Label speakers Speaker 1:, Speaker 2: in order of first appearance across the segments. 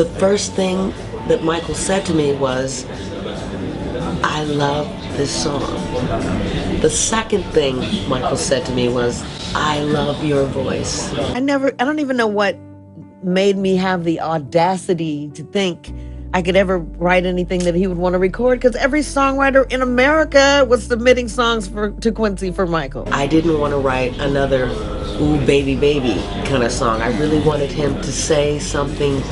Speaker 1: The first thing that Michael said to me was, I love this song. The second thing Michael said to me was, I love your voice. I don't even know what made me have the audacity to think I could ever write anything that he would want to record, because every songwriter in America was submitting songs to Quincy for Michael. I didn't want to write another ooh baby baby kind of song. I really wanted him to say something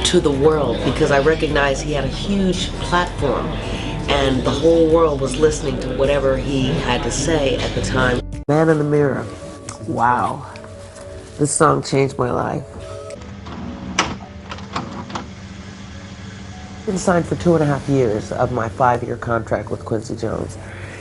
Speaker 1: to the world, because I recognized he had a huge platform and the whole world was listening to whatever he had to say at the time. Man in the Mirror. Wow. This song changed my life. I've been signed for 2.5 years of my 5-year contract with Quincy Jones,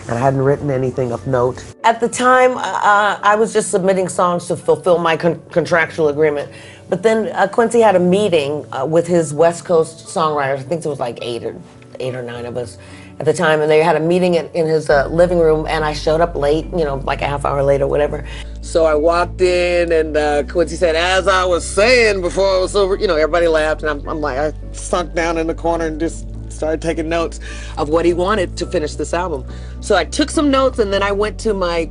Speaker 1: and I hadn't written anything of note. At the time, I was just submitting songs to fulfill my contractual agreement. But then Quincy had a meeting with his West Coast songwriters. I think there was like eight or 9 of us at the time, and they had a meeting in his living room, and I showed up late, you know, like a half hour late or whatever. So I walked in, and Quincy said, as I was saying before I was over, you know, everybody laughed, and I'm like, I sunk down in the corner and just started taking notes of what he wanted to finish this album. So I took some notes, and then I went to my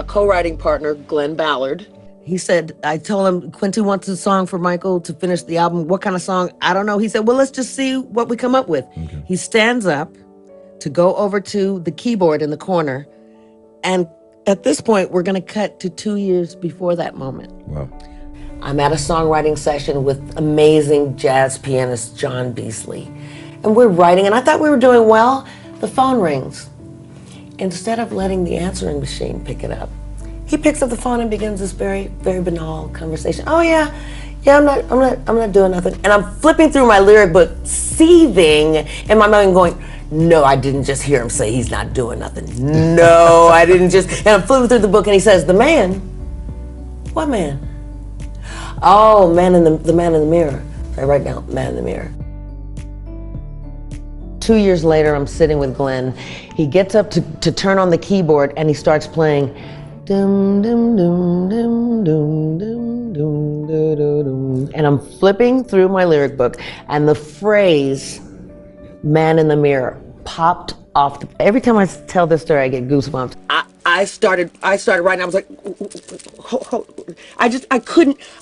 Speaker 1: co-writing partner, Glenn Ballard. He said, I told him, Quincy wants a song for Michael to finish the album. What kind of song? I don't know. He said, well, let's just see what we come up with. Okay. He stands up to go over to the keyboard in the corner. And at this point, we're going to cut to 2 years before that moment.
Speaker 2: Wow.
Speaker 1: I'm at a songwriting session with amazing jazz pianist John Beasley. And we're writing, and I thought we were doing well. The phone rings. Instead of letting the answering machine pick it up, he picks up the phone and begins this very, very banal conversation. Oh yeah, I'm not doing nothing. And I'm flipping through my lyric book, seething in my mind, going, no, I didn't just hear him say he's not doing nothing. No, I didn't just. And I'm flipping through the book, and he says, the man. What man? Oh, the man in the mirror. I write down, man in the mirror. 2 years later, I'm sitting with Glenn. He gets up to turn on the keyboard, and he starts playing. Dum, dum, dum, dum, dum, dum, dum, dum, dum. And I'm flipping through my lyric book, and the phrase "man in the mirror" popped off. Every time I tell this story, I get goosebumps. I started writing. I was like,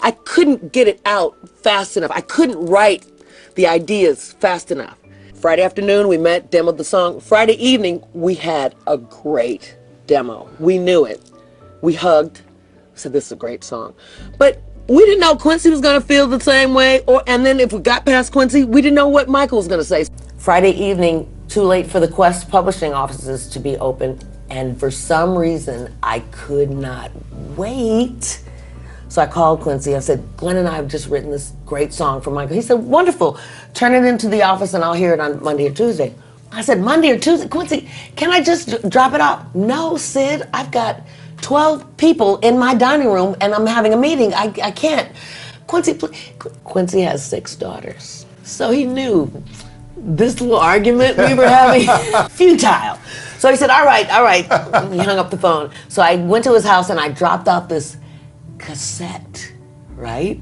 Speaker 1: I couldn't get it out fast enough. I couldn't write the ideas fast enough. Friday afternoon, we met, demoed the song. Friday evening, we had a great demo. We knew it. We hugged, said this is a great song. But we didn't know Quincy was gonna feel the same way, and then if we got past Quincy, we didn't know what Michael was gonna say. Friday evening, too late for the Quest publishing offices to be open, and for some reason, I could not wait. So I called Quincy. I said, Glenn and I have just written this great song for Michael. He said, wonderful, turn it into the office and I'll hear it on Monday or Tuesday. I said, Monday or Tuesday? Quincy, can I just drop it off? No, Sid, I've got 12 people in my dining room and I'm having a meeting. I can't. Quincy has 6 daughters. So he knew this little argument we were having, futile. So he said, all right. He hung up the phone. So I went to his house and I dropped off this cassette, right?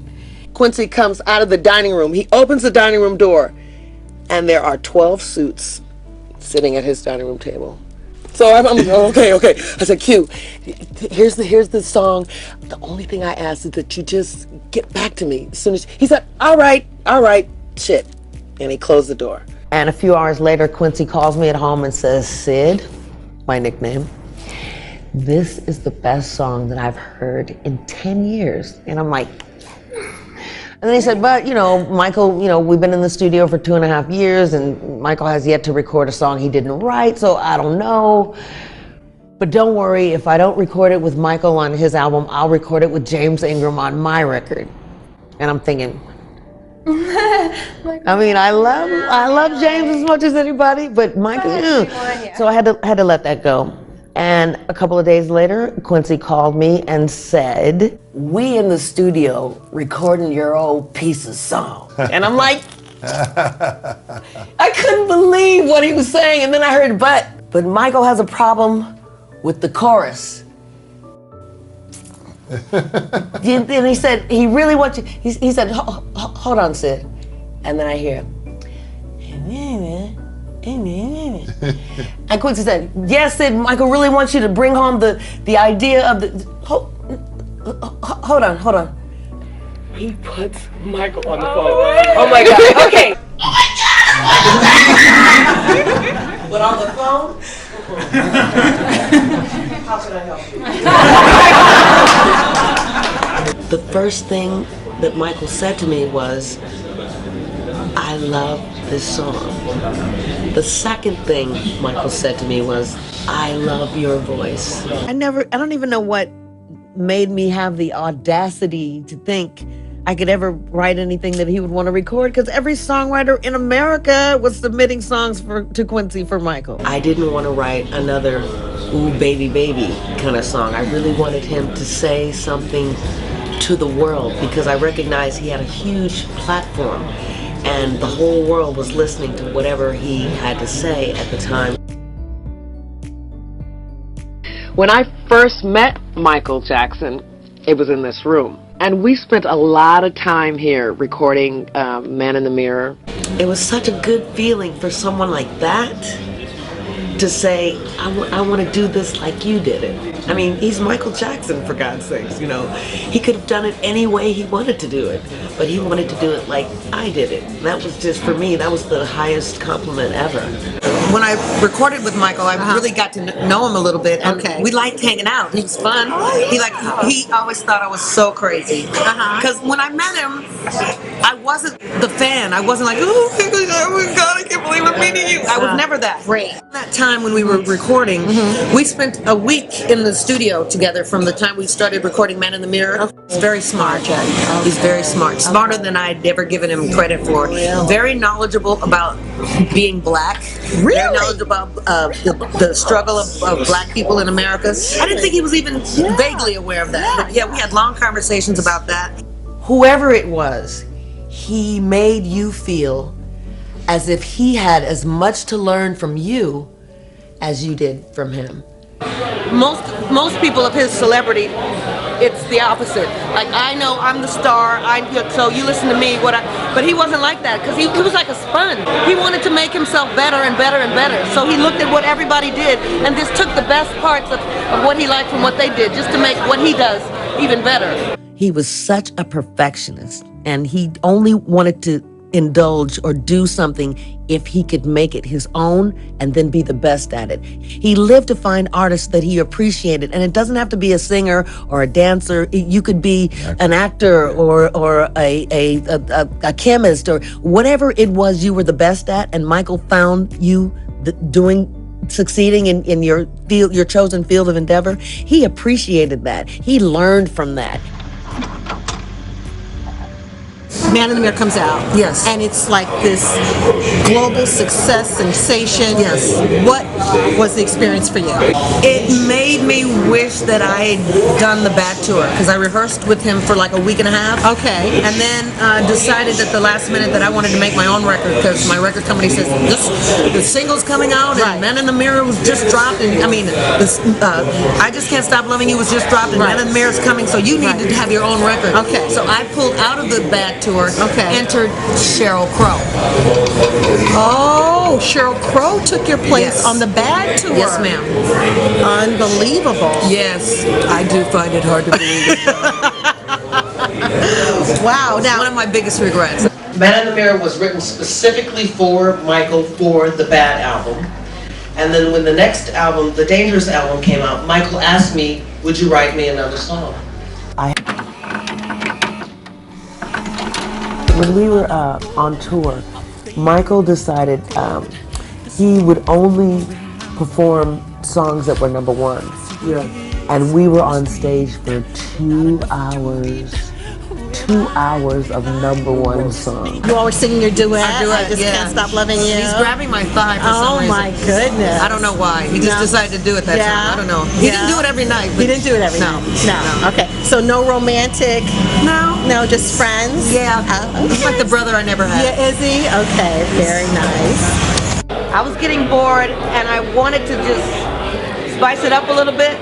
Speaker 1: Quincy comes out of the dining room. He opens the dining room door and there are 12 suits sitting at his dining room table. So I'm okay. I said, Q, here's the song. The only thing I ask is that you just get back to me as soon as. He said, all right, shit. And he closed the door. And a few hours later, Quincy calls me at home and says, Sid, my nickname, this is the best song that I've heard in 10 years. And I'm like, and then he said, but, Michael, we've been in the studio for 2.5 years and Michael has yet to record a song he didn't write, so I don't know. But don't worry, if I don't record it with Michael on his album, I'll record it with James Ingram on my record. And I'm thinking, I mean, I love James as much as anybody, but Michael, So I had to let that go. And a couple of days later, Quincy called me and said, we in the studio recording your old piece of song. And I'm like, I couldn't believe what he was saying. And then I heard, but Michael has a problem with the chorus. And he said, he really wants you, he said, hold on, Sid. And then I hear, and Quincy said, yes, Sid, Michael really wants you to bring home the idea of the, hold on. He puts Michael on the phone. Oh my God, okay. But on the phone, how can I help you? The first thing that Michael said to me was, I love this song. The second thing Michael said to me was, I love your voice. I don't even know what made me have the audacity to think I could ever write anything that he would want to record, because every songwriter in America was submitting songs to Quincy for Michael. I didn't want to write another ooh baby baby kind of song. I really wanted him to say something to the world, because I recognized he had a huge platform and the whole world was listening to whatever he had to say at the time. When I first met Michael Jackson, it was in this room. And we spent a lot of time here recording Man in the Mirror. It was such a good feeling for someone like that to say, I want to do this like you did it. I mean, he's Michael Jackson, for God's sakes, you know. He could have done it any way he wanted to do it, but he wanted to do it like I did it. And that was just, for me, that was the highest compliment ever. When I recorded with Michael, I really got to know him a little bit, and we liked hanging out. He was fun. He always thought I was so crazy. Because when I met him, I wasn't the fan. I wasn't like, oh my God, I can't believe I'm meeting you. I was never that.
Speaker 2: Right.
Speaker 1: That time when we were recording, we spent a week in the studio together from the time we started recording Man in the Mirror. He's very smart. He's very smart. Smarter than I'd ever given him credit for. Very knowledgeable about being black.
Speaker 2: Really?
Speaker 1: Very knowledgeable about the struggle of black people in America. I didn't think he was even vaguely aware of that. But yeah, we had long conversations about that. Whoever it was, he made you feel as if he had as much to learn from you as you did from him. Most people of his celebrity, it's the opposite. Like, I know I'm the star, so you listen to me. But he wasn't like that, because he was like a sponge. He wanted to make himself better and better and better. So he looked at what everybody did and just took the best parts of what he liked from what they did, just to make what he does even better. He was such a perfectionist, and he only wanted to indulge or do something if he could make it his own and then be the best at it. He lived to find artists that he appreciated, and it doesn't have to be a singer or a dancer. You could be an actor or a chemist or whatever it was you were the best at, and Michael found you succeeding in your field, your chosen field of endeavor. He appreciated that. He learned from that.
Speaker 2: Man in the Mirror comes out.
Speaker 1: Yes.
Speaker 2: And it's like this global success sensation.
Speaker 1: Yes.
Speaker 2: What was the experience for you?
Speaker 1: It made me wish that I had done the Bat Tour, because I rehearsed with him for like a week and a half.
Speaker 2: Okay.
Speaker 1: And then decided at the last minute that I wanted to make my own record, because my record company says, the single's coming out, and Man in the Mirror was just dropped, and I mean, I Just Can't Stop Loving You was just dropped, and Man in the Mirror's coming, so you need to have your own record.
Speaker 2: Okay.
Speaker 1: So I pulled out of the Bat Tour, entered Sheryl Crow.
Speaker 2: Oh, Sheryl Crow took your place on the Bad Tour.
Speaker 1: Yes, ma'am.
Speaker 2: Unbelievable.
Speaker 1: Yes, I do find it hard to believe it.
Speaker 2: Wow. Now,
Speaker 1: one of my biggest regrets. Man in the Mirror was written specifically for Michael for the Bad album. And then when the next album, the Dangerous album, came out, Michael asked me, would you write me another song? When we were on tour, Michael decided he would only perform songs that were number ones. Yeah. And we were on stage for 2 hours. 2 hours of number one songs.
Speaker 2: You always singing your duet.
Speaker 1: I
Speaker 2: Just Can't Stop Loving You.
Speaker 1: He's grabbing my thigh for some reason.
Speaker 2: Oh my goodness.
Speaker 1: I don't know why. He just decided to do it that time. I don't know. He didn't do it every night.
Speaker 2: He didn't do it every night. No. Okay. So no romantic.
Speaker 1: No.
Speaker 2: No, just friends.
Speaker 1: Yeah. He's like the brother I never had.
Speaker 2: Yeah, is he? Okay. Very nice.
Speaker 1: I was getting bored, and I wanted to just spice it up a little bit.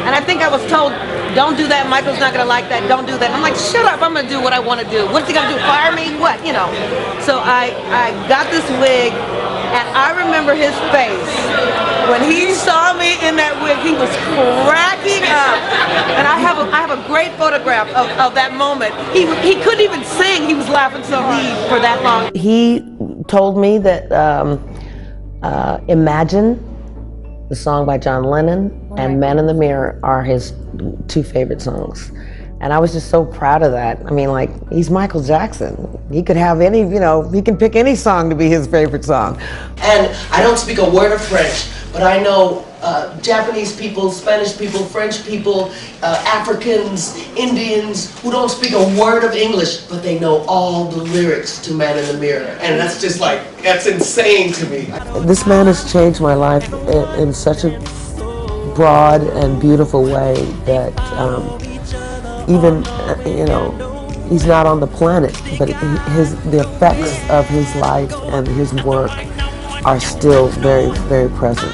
Speaker 1: And I think I was told,
Speaker 3: don't do that, Michael's not gonna like that, don't do that. I'm like, shut up, I'm gonna do what I wanna do. What's he gonna do, fire me? What, you know? So I got this wig, and I remember his face. When he saw me in that wig, he was cracking up. And I have a great photograph of that moment. He couldn't even sing, he was laughing so hard for that long.
Speaker 1: He told me that Imagine, the song by John Lennon, and Man in the Mirror are his two favorite songs. And I was just so proud of that. I mean, like, he's Michael Jackson. He could have any, you know, he can pick any song to be his favorite song. And I don't speak a word of French, but I know Japanese people, Spanish people, French people, Africans, Indians, who don't speak a word of English, but they know all the lyrics to Man in the Mirror. And that's just like, that's insane to me. This man has changed my life in such a broad and beautiful way that even, you know, he's not on the planet, but the effects of his life and his work are still very, very present.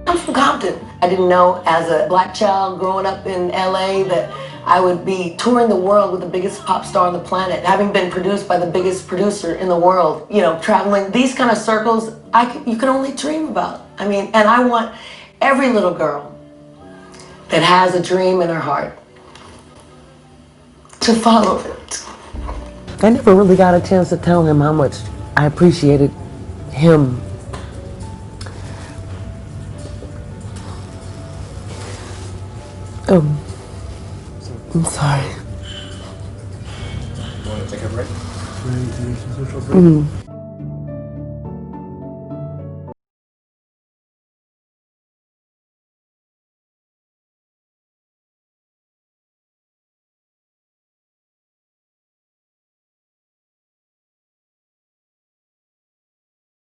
Speaker 1: I'm from Compton. I didn't know as a black child growing up in LA that I would be touring the world with the biggest pop star on the planet, having been produced by the biggest producer in the world, you know, traveling these kind of circles you can only dream about. I mean, and I want every little girl that has a dream in her heart to follow it. I never really got a chance to tell him how much I appreciated him. I'm sorry.
Speaker 4: You want to take a break?